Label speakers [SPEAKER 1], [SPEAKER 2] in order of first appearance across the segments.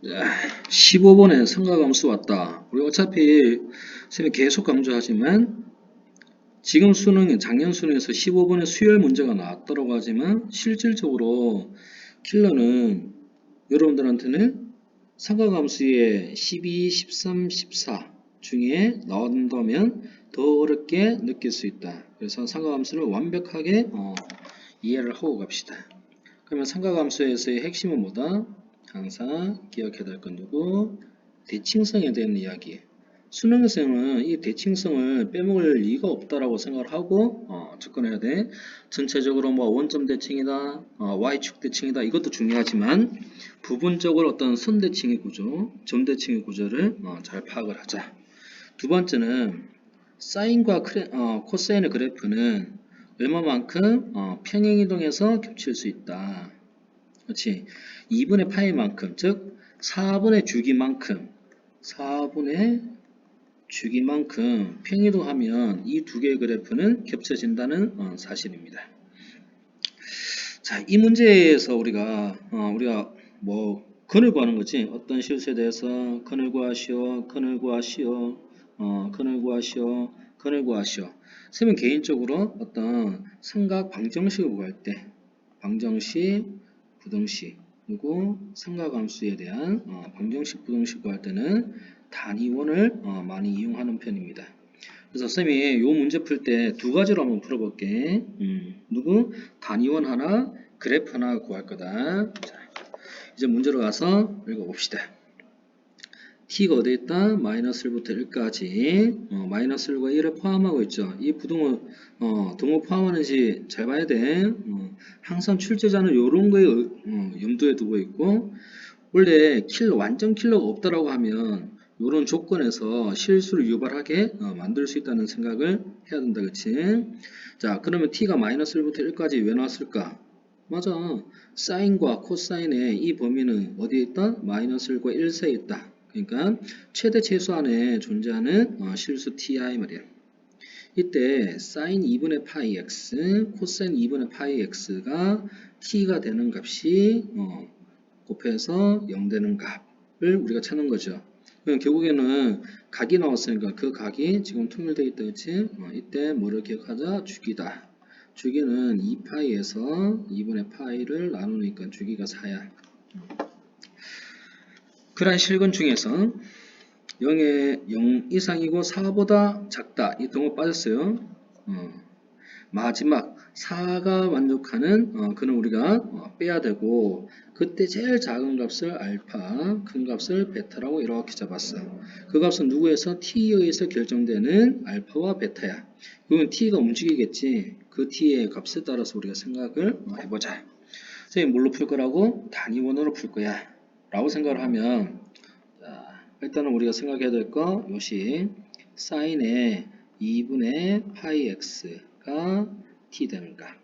[SPEAKER 1] 15번에 상가함수 왔다. 우리 어차피 선생님이 계속 강조하지만 지금 수능, 작년 수능에서 15번에 수열 문제가 나왔다고 하지만 실질적으로 킬러는 여러분들한테는 상가함수의 12, 13, 14 중에 나온다면 더 어렵게 느낄 수 있다. 그래서 상가함수를 완벽하게 이해를 하고 갑시다. 그러면 상가함수에서의 핵심은 뭐다? 항상 기억해야 될 건 누구? 대칭성에 대한 이야기. 수능에서는 이 대칭성을 빼먹을 이유가 없다라고 생각을 하고 접근해야 돼. 전체적으로 뭐 원점 대칭이다, y축 대칭이다 이것도 중요하지만 부분적으로 어떤 선 대칭의 구조, 점 대칭의 구조를 잘 파악을 하자. 두 번째는 사인과 코사인의 그래프는 얼마만큼 평행이동해서 겹칠 수 있다. 그렇지. 2분의 파이만큼, 즉 4분의 주기만큼 평이동하면 이 두 개의 그래프는 겹쳐진다는 사실입니다. 자, 이 문제에서 우리가 뭐 근을 구하는 거지. 어떤 실수에 대해서 근을 구하시오. 선생님은 개인적으로 어떤 삼각 방정식을 구할 때 방정식, 부등식, 그리고 삼각함수에 대한 방정식, 부등식 구할 때는 단위원을 많이 이용하는 편입니다. 그래서 선생님이 이 문제 풀 때 두 가지로 한번 풀어볼게. 단위원 하나, 그래프 하나 구할 거다. 자, 이제 문제로 가서 읽어봅시다. t가 어디에 있다? 마이너스 1부터 1까지 마이너스 1과 1을 포함하고 있죠. 이 부등호 등호 포함하는지 잘 봐야 돼. 항상 출제자는 이런 거에 염두에 두고 있고, 원래 완전 킬러가 없다라고 하면 이런 조건에서 실수를 유발하게 만들 수 있다는 생각을 해야 된다. 그치? 자, 그러면 t가 마이너스 1부터 1까지 왜 나왔을까? 맞아. 사인과 코사인의 이 범위는 어디에 있다? 마이너스 1과 1 사이에 있다. 그러니까 최대 최소한에 존재하는 실수 ti 말이야. 이때 sin 2분의 파이 x, 코사인 2분의 파이 x가 t가 되는 값이 곱해서 0 되는 값을 우리가 찾는 거죠. 그럼 결국에는 각이 나왔으니까 그 각이 지금 통일되어 있다. 그치? 이때 뭐를 기억하자? 주기다. 주기는 2파이에서 2분의 파이를 나누니까 주기가 4야. 그러한 실근 중에서 0 이상이고 4보다 작다. 이 등호 빠졌어요. 마지막 4가 만족하는 그는 우리가 빼야 되고, 그때 제일 작은 값을 알파, 큰 값을 베타라고 이렇게 잡았어. 그 값은 누구에서? t에 의해서 결정되는 알파와 베타야. 그러면 t가 움직이겠지. 그 t의 값에 따라서 우리가 생각을 해보자. 선생님 뭘로 풀 거라고? 단위원으로 풀 거야 라고 생각을 하면, 자, 일단은 우리가 생각해야 될 거 요시 사인의 2분의 파이 x가 t 되는 값.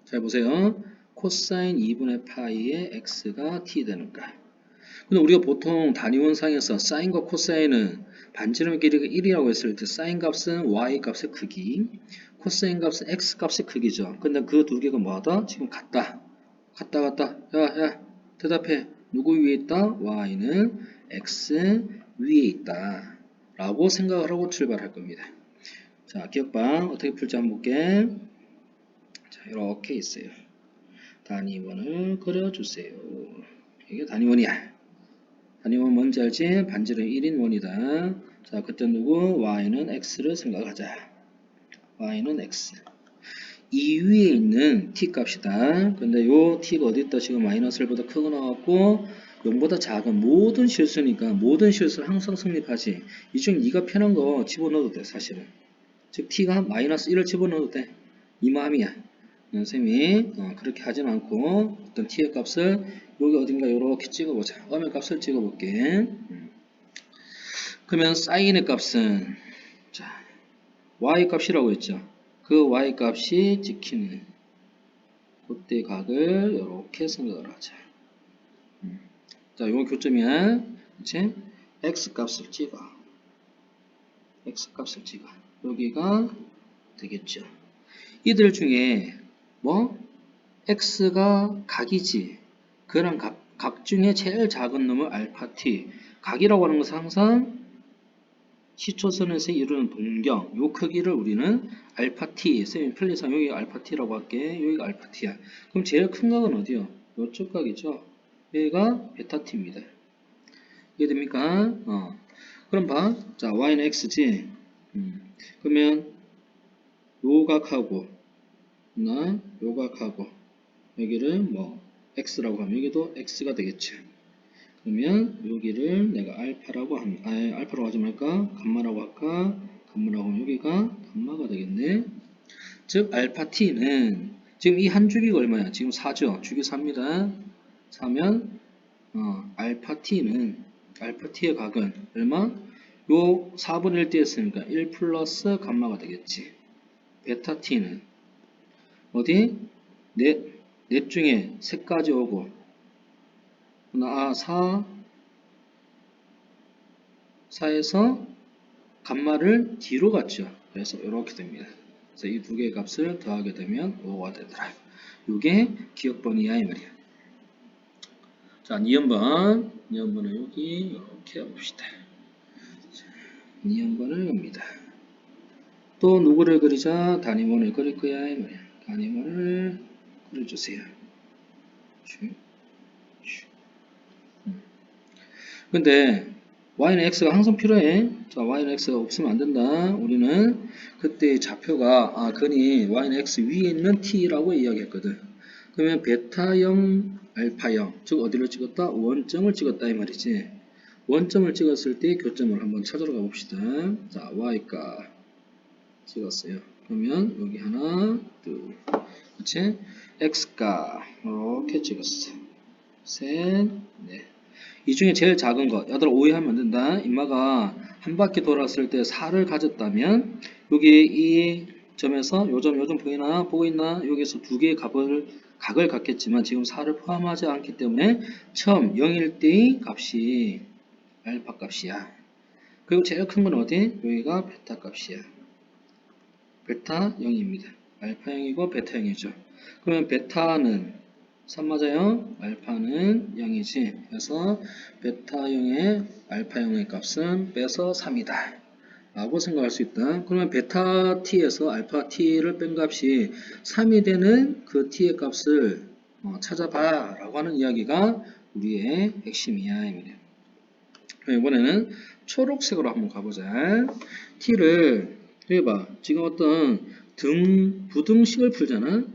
[SPEAKER 1] 잘 보세요. 코사인 2분의 파이의 x가 t 되는 값. 근데 우리가 보통 단위원상에서 사인과 코사인은 반지름 길이가 1이라고 했을 때 사인 값은 y 값의 크기, 코사인 값은 x 값의 크기죠. 근데 그 두 개가 뭐하다? 지금 같다. 야, 대답해. 누구 위에 있다? y는 x 위에 있다. 라고 생각을 하고 출발할 겁니다. 자, 기억방 어떻게 풀지 한번 볼게. 자, 이렇게 있어요. 단위원을 그려주세요. 이게 단위원이야. 단위원 뭔지 알지? 반지름 1인 원이다. 자, 그때 누구? y는 x를 생각하자. y는 x. 이 위에 있는 t 값이다. 근데 요 t가 어디 있다? 지금 마이너스 1보다 크고 나왔고 0보다 작은 모든 실수니까 모든 실수는 항상 성립하지. 이 중 네가 편한 거 집어넣어도 돼, 사실은. 즉 t가 마이너스 1을 집어넣어도 돼. 이 마음이야. 선생님이 그렇게 하진 않고 어떤 t의 값을 여기 어딘가 이렇게 찍어보자. 음의 값을 찍어볼게. 그러면 사인의 값은 자 y 값이라고 했죠. 그 y 값이 찍히는 그때 각을 이렇게 생각을 하자. 자, 이건 교점이야. 그치? x 값을 찍어. 여기가 되겠죠. 이들 중에 뭐 x가 각이지. 그런 각 중에 제일 작은 놈을 알파 t. 각이라고 하는 것은 항상 시초선에서 이루는 동경, 요 크기를 우리는 알파 t, 쌤이 편리상 여기 알파 t라고 할게. 여기가 알파 t야. 그럼 제일 큰 각은 어디요? 요쪽 각이죠. 여기가 베타 t입니다. 이해됩니까? 그럼 봐. 자, y는 x지. 그러면 요 각하고 요 각하고 여기를 뭐 x라고 하면 여기도 x가 되겠지. 그러면 여기를 내가 알파라고 알파라고 하지 말까? 감마라고 할까? 감마라고 하면 여기가 감마가 되겠네. 즉 알파 t는 지금 이 한 주기가 얼마야? 지금 4죠. 주기 4입니다. 4면 알파 t의 각은 얼마? 요 4분의 1 띄었으니까 1 플러스 감마가 되겠지. 베타 t는 어디? 넷 중에 3까지 오고 4에서 감마를 뒤로 갔죠. 그래서 이렇게 됩니다. 그래서 이 두 개의 값을 더하게 되면 5가 되더라. 이게 기억번이야 이 말이야. 자, 2번은 여기 이렇게 해봅시다. 2번을 봅니다. 또 누구를 그리자? 단위원을 그릴 거야 이 말이야. 단위원을 그려주세요. 근데 y는 x가 항상 필요해. 자, y는 x가 없으면 안 된다. 우리는 그때 좌표가 근이 y는 x 위에 있는 t라고 이야기했거든. 그러면 베타0, 알파0, 즉 어디를 찍었다? 원점을 찍었다 이 말이지. 원점을 찍었을 때 교점을 한번 찾으러 가봅시다. 자, y가 찍었어요. 그러면 여기 하나, 둘, 그치? x가 이렇게 찍었어. 셋, 넷. 이 중에 제일 작은 것, 얘들아 오해하면 안 된다. 인마가 한 바퀴 돌았을 때 4를 가졌다면 여기 이 점에서 요점 보이나? 보고 있나? 여기서 두 개의 각을 갖겠지만 지금 4를 포함하지 않기 때문에 처음 0일 때의 값이 알파 값이야. 그리고 제일 큰 건 어디? 여기가 베타 값이야. 베타 0입니다. 알파 0이고 베타 0이죠. 그러면 베타는 3 맞아요? 알파는 0이지. 그래서 베타 0의 알파 0의 값은 빼서 3이다. 라고 생각할 수 있다. 그러면 베타 t에서 알파 t를 뺀 값이 3이 되는 그 t의 값을 찾아봐. 라고 하는 이야기가 우리의 핵심이야. 이번에는 초록색으로 한번 가보자. t를 해봐. 지금 어떤 부등식을 풀잖아.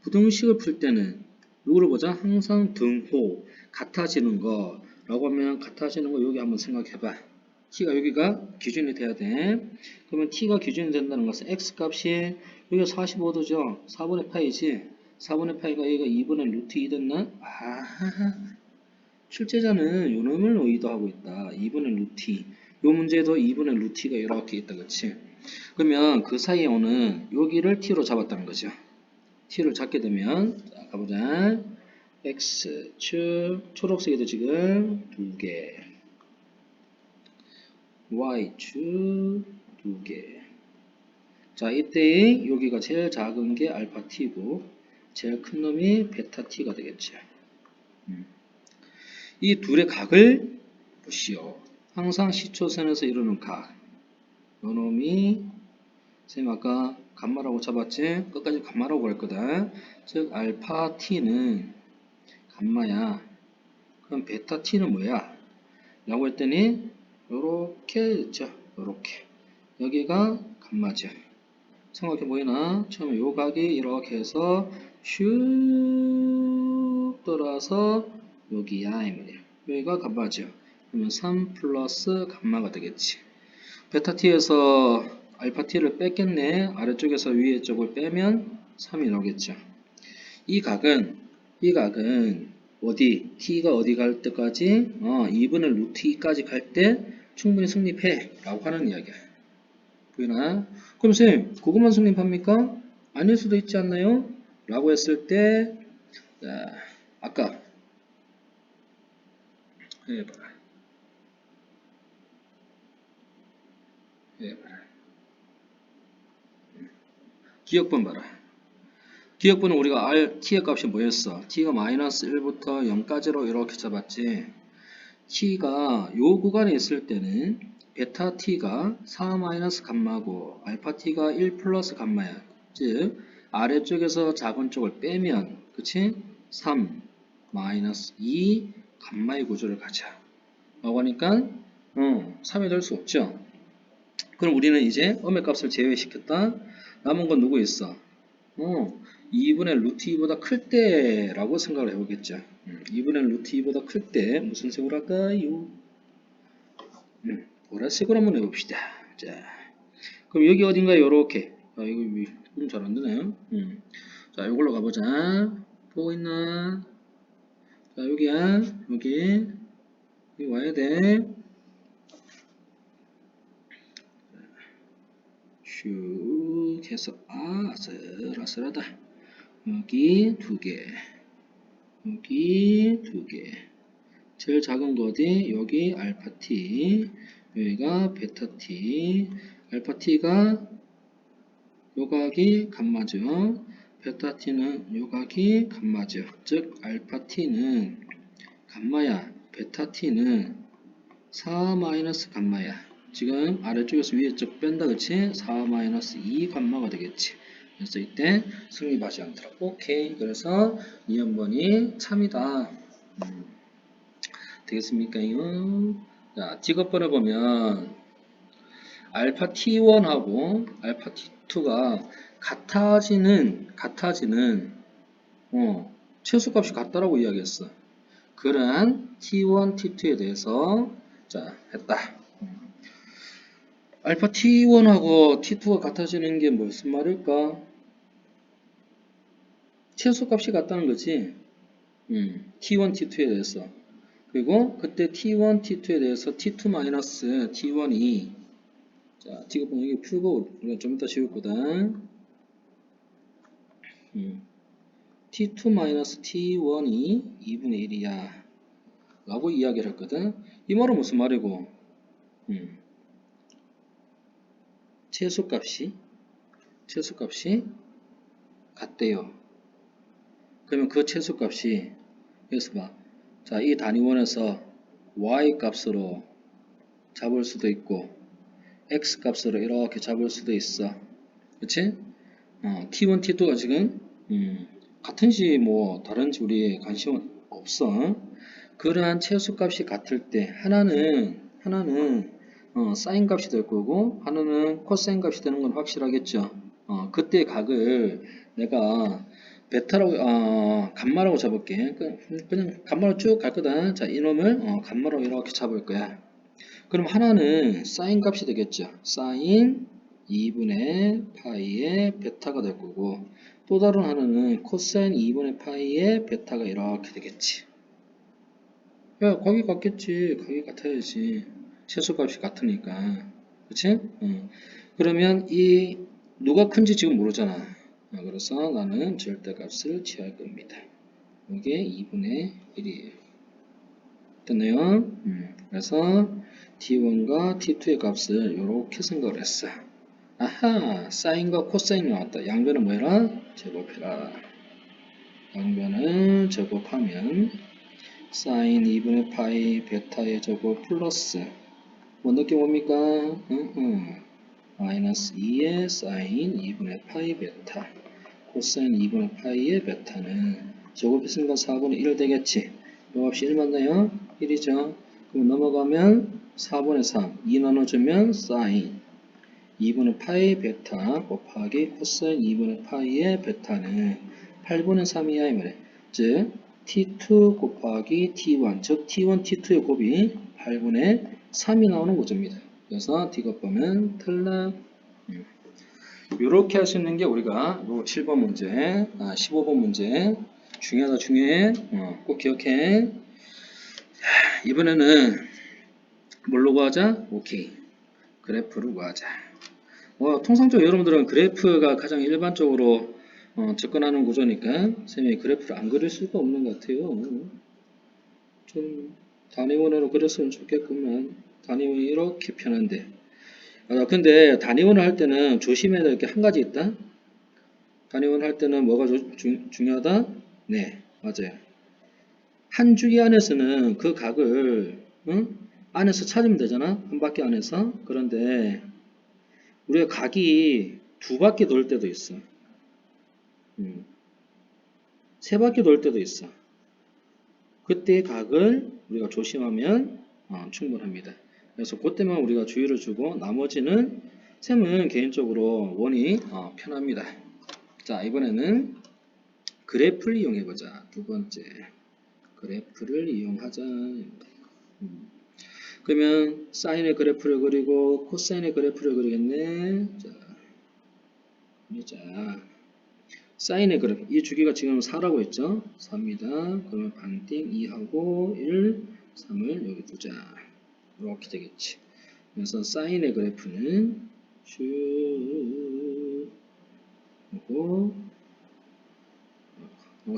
[SPEAKER 1] 부등식을 풀 때는 누구를 보자? 항상 등호, 같아지는 거 라고 하면 같아지는 거 여기 한번 생각해봐. t가 여기가 기준이 돼야 돼. 그러면 t가 기준이 된다는 것은 x 값이 여기가 45도죠. 4분의 파이지. 4분의 파이가 여기가 2분의 루트 2 됐나? 출제자는 요놈을 의도하고 있다. 2분의 루트 2. 요 문제도 2분의 루트 2가 이렇게 있다. 그치? 그러면 그 사이에 오는 여기를 t로 잡았다는 거죠. t를 잡게 되면 자, 가보자. x축 초록색에도 지금 2개, y축 2개. 자, 이때 여기가 제일 작은 게 알파 t고 제일 큰 놈이 베타 t가 되겠죠. 이 둘의 각을 보시오. 항상 시초선에서 이루는 각. 요 놈이 쌤 아까 감마라고 잡았지? 끝까지 감마라고 할 거다. 즉 알파 t는 감마야. 그럼 베타 t는 뭐야? 라고 했더니 요렇게 있죠. 요렇게. 여기가 감마죠. 생각해 보이나? 처음에 요 각이 이렇게 해서 슉 돌아서 여기야. 여기가 감마죠. 그러면 3 플러스 감마가 되겠지. 베타 t에서 알파 t를 뺐겠네. 아래쪽에서 위에 쪽을 빼면 3이 나오겠죠. 이 각은 어디? t가 어디 갈 때까지? 2분의 루트 2까지 갈 때 충분히 성립해. 라고 하는 이야기야. 보이나? 그럼 쌤, 그것만 성립합니까? 아닐 수도 있지 않나요? 라고 했을 때, 자, 아까 해봐라. 기억번 봐라. 기억분은 우리가 t의 값이 뭐였어? t가 마이너스 1부터 0까지로 이렇게 잡았지. t가 요 구간에 있을 때는 베타 t가 4 마이너스 감마고 알파 t가 1 플러스 감마야. 즉 아래쪽에서 작은 쪽을 빼면 그치? 3 마이너스 2 감마의 구조를 가자 라고 하니까 3이 될 수 없죠. 그럼 우리는 이제 음의 값을 제외시켰다. 남은 건 누구 있어? 2분의 루트 2보다 클 때라고 생각을 해보겠죠. 2분의 루트 2보다 클 때 무슨 색으로 할까요? 보라색으로 한번 해봅시다. 자, 그럼 여기 어딘가에 요렇게 이거 잘 안되네요. 자, 이걸로 가보자. 보고 있나? 자, 여기야. 여기 와야 돼. 슉 해서 아슬아슬하다. 여기 2개, 여기 2개. 제일 작은 거 어디? 여기 알파 t, 여기가 베타 t. 알파 t가 요각이 감마죠. 베타 t는 요각이 감마죠. 즉 알파 t는 감마야, 베타 t는 4 마이너스 감마야. 지금 아래쪽에서 위에 쪽 뺀다, 그치? 4 마이너스 2 감마가 되겠지. 그래서 이때 승리하지 않더라. 오케이. 그래서 2번이 참이다. 되겠습니까요? 자, 직업번에 보면 알파 t1하고 알파 t2가 같아지는 최소값이 같다라고 이야기했어. 그런 t1, t2에 대해서 자 했다. 알파 t1하고 t2가 같아지는 게 무슨 말일까? 최소값이 같다는 거지. t1, t2에 대해서. 그리고 그때 t1, t2에 대해서 t2 마이너스 t1이 자, 지금 여기 풀고 우리가 좀 이따 지울 거다. t2 마이너스 t1이 2분의 1이야 라고 이야기를 했거든. 이 말은 무슨 말이고? 최소값이 같대요. 그러면 그 최소값이 여기서 봐. 자, 이 단위원에서 y 값으로 잡을 수도 있고 x 값으로 이렇게 잡을 수도 있어. 그치? t1, t2가 지금 같은지 뭐 다른지 우리 관심은 없어. 그러한 최소값이 같을 때 하나는 사인 값이 될 거고 하나는 코사인 값이 되는 건 확실하겠죠. 그때 각을 내가 베타라고 감마라고 잡을게. 그냥 감마로 쭉 갈 거다. 자, 이놈을 감마로 이렇게 잡을 거야. 그럼 하나는 사인 값이 되겠죠. 사인 2분의 파이의 베타가 될 거고 또 다른 하나는 코사인 2분의 파이의 베타가 이렇게 되겠지. 야, 각이 같겠지. 각이 같아야지. 최소값이 같으니까. 그치? 그러면 이 누가 큰지 지금 모르잖아. 그래서 나는 절대값을 취할 겁니다. 이게 2분의 1이에요. 됐나요? 그래서 t1과 t2의 값을 이렇게 생각을 했어. 아하, 사인과 코사인이 나왔다. 양변을 뭐 해라? 제곱해라. 양변을 제곱하면 사인 2분의 파이 베타의 제곱 플러스 뭐 느낌 뭡니까? 마이너스 2의 사인 2분의 파이 베타 코사인 2분의 파이의 베타는 제곱했으니까 4분의 1 되겠지. 요 값이 1 맞나요? 1이죠. 그럼 넘어가면 4분의 3 2 나눠주면 사인 2분의 파이 베타 곱하기 코사인 2분의 파이의 베타는 8분의 3이야 이 말이야. 즉 t2 곱하기 t1 즉 t1, t2의 곱이 8분의 3이 나오는 구조입니다. 그래서 D값 보면 탈락. 이렇게 할 수 있는 게 우리가 요 7번 문제, 15번 문제 중요하다 중요해. 꼭 기억해. 이번에는 뭘로 구하자? 오케이. 그래프로 구하자. 통상적으로 여러분들은 그래프가 가장 일반적으로 접근하는 구조니까 선생님이 그래프를 안 그릴 수가 없는 것 같아요. 좀 단위원으로 그렸으면 좋겠구만. 단위원이 이렇게 편한데. 근데 단위원을 할 때는 조심해야 될 게 한 가지 있다. 단위원 할 때는 뭐가 중요하다? 네, 맞아요. 한 주기 안에서는 그 각을 안에서 찾으면 되잖아. 한 바퀴 안에서. 그런데 우리가 각이 두 바퀴 돌 때도 있어. 세 바퀴 돌 때도 있어. 그때 각을 우리가 조심하면 충분합니다. 그래서 그때만 우리가 주의를 주고 나머지는 셈은 개인적으로 원이 편합니다. 자, 이번에는 그래프를 이용해보자. 두 번째, 그래프를 이용하자. 그러면 사인의 그래프를 그리고 코사인의 그래프를 그리겠네. 자, 사인의 그래프. 이 주기가 지금 4라고 했죠? 4입니다. 그러면 반띵 2하고 1, 3을 여기 두자. 이렇게 되겠지. 그래서 사인의 그래프는 쭉 하고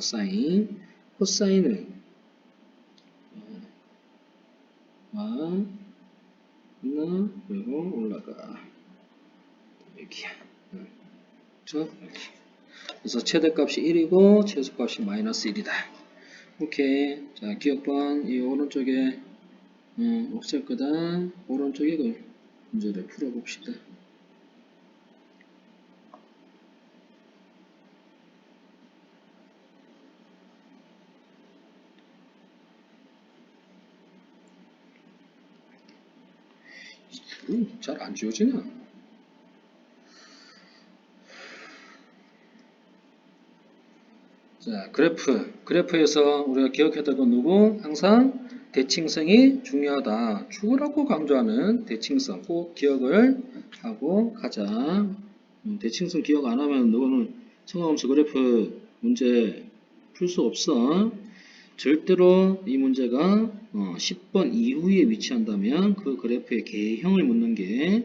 [SPEAKER 1] 사인, 코사인은 하나 그리고 올라가 여기야. 그래서 최대값이 1이고 최소값이 마이너스 1이다. 오케이. 자, 기억번 이 오른쪽에 없을 거다. 오른쪽에 그 문제를 풀어봅시다. 잘 안 지워지냐? 자, 그래프에서 우리가 기억했던 건 누구? 항상 대칭성이 중요하다. 죽으라고 강조하는 대칭성 꼭 기억을 하고 가자. 대칭성 기억 안 하면 너는 성함수 그래프 문제 풀 수 없어. 절대로 이 문제가 10번 이후에 위치한다면 그 그래프의 개형을 묻는 게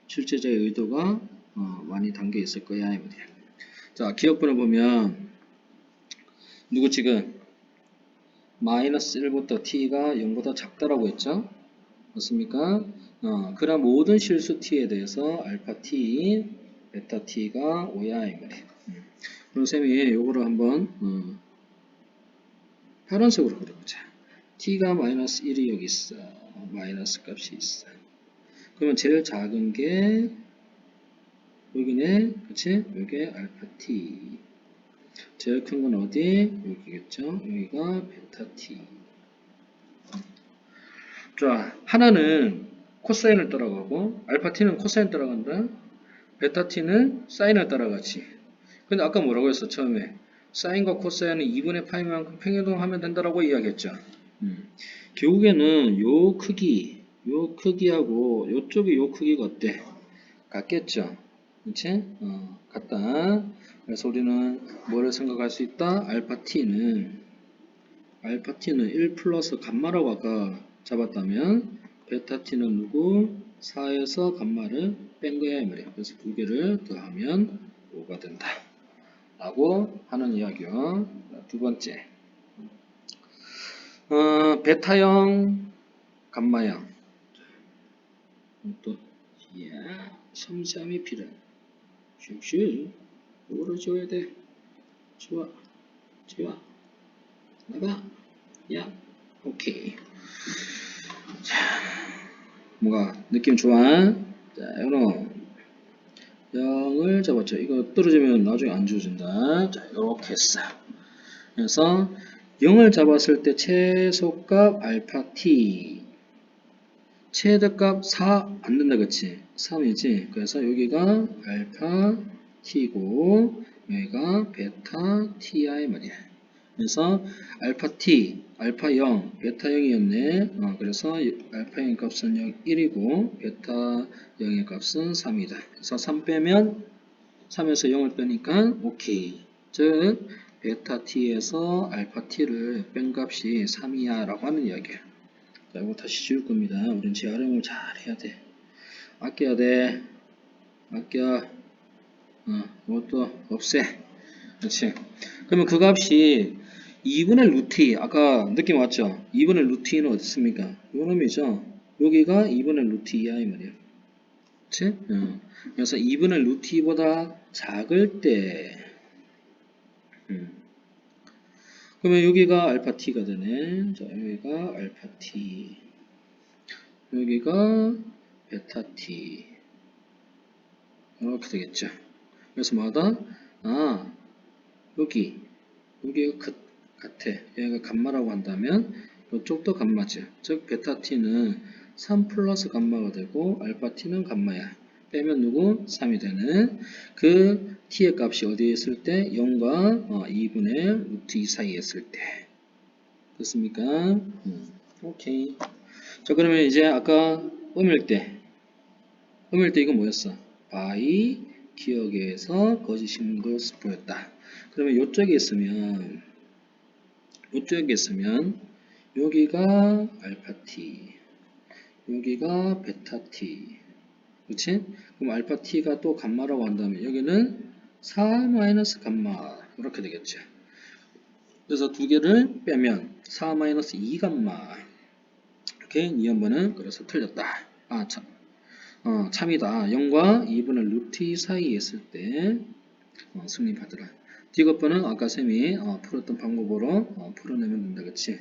[SPEAKER 1] 출제자의 의도가 많이 담겨 있을 거야. 이 말이야. 자, 기억번호 보면 누구 지금 마이너스 1부터 t가 0보다 작다라고 했죠? 맞습니까? 그럼 모든 실수 t에 대해서 알파 t, 베타 t가 5야 이 말이에요. 그럼 쌤이 요거를 한번 파란색으로 그려보자. t가 마이너스 1이 여기 있어. 마이너스 값이 있어. 그러면 제일 작은 게 여기네. 그치? 여기 알파 t. 제일 큰 건 어디? 여기겠죠? 여기가 베타 t. 자, 하나는 코사인을 따라가고 알파 t는 코사인 따라간다. 베타 t는 사인을 따라가지. 근데 아까 뭐라고 했어? 처음에 사인과 코사인은 2분의 파이만큼 평행이동하면 된다라고 이야기했죠. 결국에는 요 크기하고 요쪽이 요 크기가 어때? 같겠죠? 그치? 같다. 그래서 우리는 뭐를 생각할 수 있다? 알파 t는 1 플러스 감마라고 아까 잡았다면 베타 t는 누구? 4에서 감마를 뺀 거야 이 말이야. 그래서 두 개를 더하면 5가 된다. 라고 하는 이야기요. 두 번째. 베타형, 감마형. 또, 섬세함이 필요해. 슉슉. 요거를 지워야 돼. 지워. 나가. 야. 오케이. 자, 뭐가 느낌 좋아? 자, 요런 0을 잡았죠. 이거 떨어지면 나중에 안 지워진다. 자, 요렇게 했어. 그래서 0을 잡았을 때 최소값 알파 t 최대값 4 안 된다 그치? 3이지. 그래서 여기가 알파 t고 여기가 베타 t야 이 말이야. 그래서 알파 t, 알파 0, 베타 0이었네. 그래서 알파 0의 값은 1이고 베타 0의 값은 3이다. 그래서 3 빼면 3에서 0을 빼니까 오케이. 즉 베타 t에서 알파 t를 뺀 값이 3이야 라고 하는 이야기야. 자, 이거 다시 지울 겁니다. 우린 재활용을 잘 해야 돼. 아껴야 돼. 아껴. 이것도 없애. 그렇지. 그러면 그 값이 2분의 루트 2. 아까 느낌 왔죠? 2분의 루트 2는 어디 있습니까? 요 놈이죠? 여기가 2분의 루트 2야 이 말이야. 그렇지? 그래서 2분의 루트 2보다 작을 때 그러면 여기가 알파 t가 되네. 자, 여기가 알파 t, 여기가 베타 t 이렇게 되겠죠. 그래서 뭐다? 아, 여기가 같아. 얘가 감마라고 한다면 이쪽도 감마죠. 즉 베타 t는 3 플러스 감마가 되고 알파 t는 감마야. 빼면 누구? 3이 되는 그 t의 값이 어디에 있을 때? 0과 2분의 루트 2 사이에 있을 때. 됐습니까? 오케이. 자, 그러면 이제 아까 음일 때 이거 뭐였어? by 기억에서 거짓인 것을 보였다. 그러면 이쪽에 있으면 여기가 알파 t, 여기가 베타 t, 그렇지? 그럼 알파 t가 또 감마라고 한다면 여기는 4 마이너스 감마 이렇게 되겠죠. 그래서 두 개를 빼면 4 마이너스 2 감마. 오케이, 2번은 그래서 틀렸다. 참이다. 0과 2분의 루트 2 사이에 있을 때 승리받으라. D급번은 아까 쌤이 풀었던 방법으로 풀어내면 된다. 그치?